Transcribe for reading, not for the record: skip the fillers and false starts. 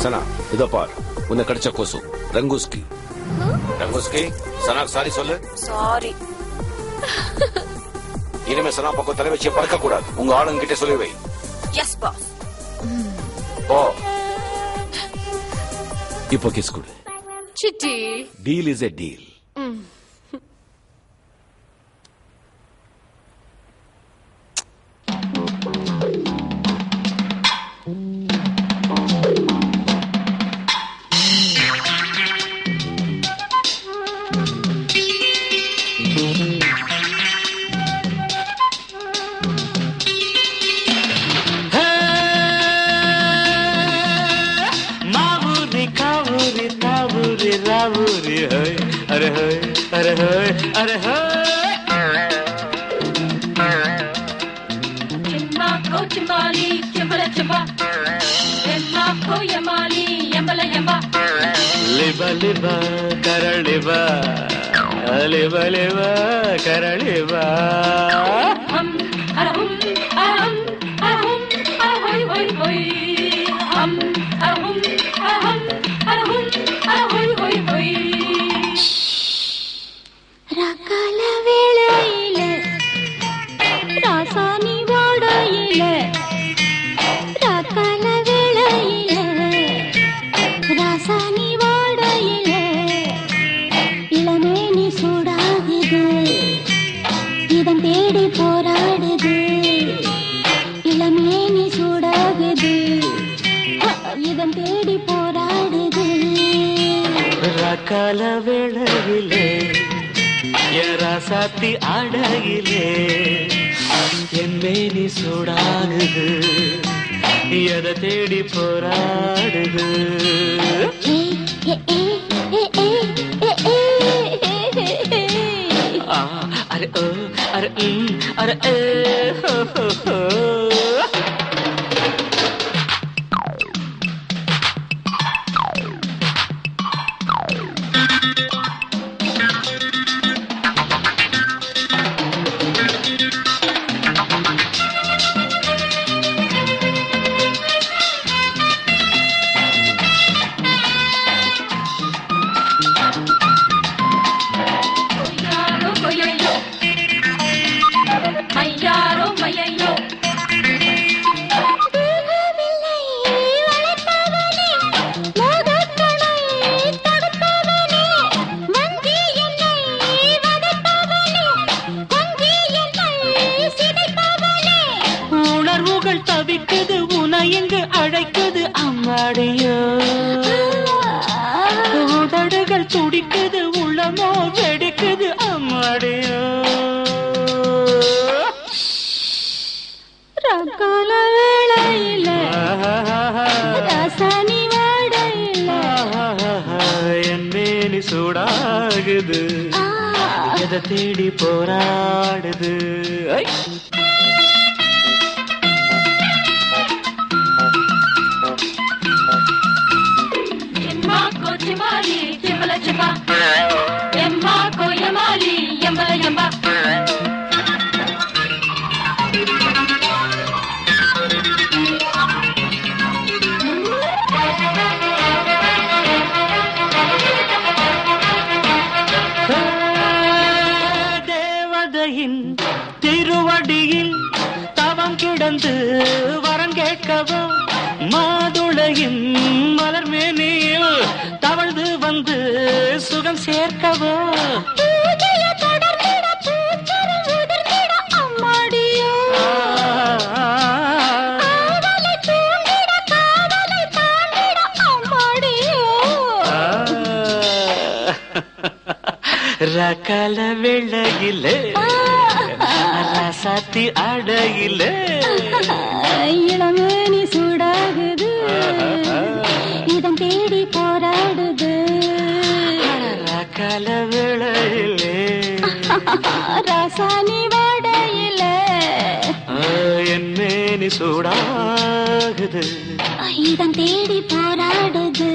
சனா இதோ பார், உன்னை கடிச்ச கொசு ரங்குஸ்கி. ரங்குஸ்கி, சனாக்கு சாரி சொல்லு. சாரி. இனிமே சனா பக்கம் தலை வச்சு பறக்க கூடாது. உங்க ஆளுங்க கிட்ட சொல்லி வை. S pass. ஓ, இப்போ கிஸ் கொடு. City. Deal is a deal. अरे होय अरे होय अरे होय चिम्मा को चिमाली चिंबल चिम्बा चिम्मा को यमाली यंबल यंबा लिबा लिबा करलिबा लिबा लिबा करलिबा हम अरहुम अरहुम अरहुम अरहोय होय होय हम अरहुम अरहुम अरहुम अरहोय होय होय ரகால வேளையில ராசானி வாடையில ரகால வேளையில ராசானி வாடையில இளமேனி சூடாகுது இதன் தேடி போராடுது இளமேனி சூடாகுது இதன் தேடி போராடுது ரகால வேளையிலே ராசாத்தி அடகிலே என் மேனி சூடாகுது எதை தேடி போராடுது அரே ஓ அரே அரே தவிக்குது உனையங்கு அழைக்குது அம்மாடியோ உதடுகள் துடிக்குது உள்ளமோ வெடிக்குது அம்மாடியோ ரகால வேளையில ராசானி வாடையில என் மேனி சூடாகுது எதை தேடி போராடுது चिमाली चिंबल चिंबा यम्मा को यमाली यंबल यंबा தேவதையின் திருவடியில் தவம் கிடந்து வரம் கேட்கவோ மாதுளையின் மலர் மேனியில் தவழ்ந்து வந்து சுகம் சேர்க்கவோ அம்மாடியோ ரகால வெள்ளையிலே ராசாத்தி அடையிலே இளமேனி சூடாகுது இதன் தேடி போராடுது ரகால வேளையிலே ராசானி வாடையில என் மேனி சூடாகுது இதன் தேடி போராடுது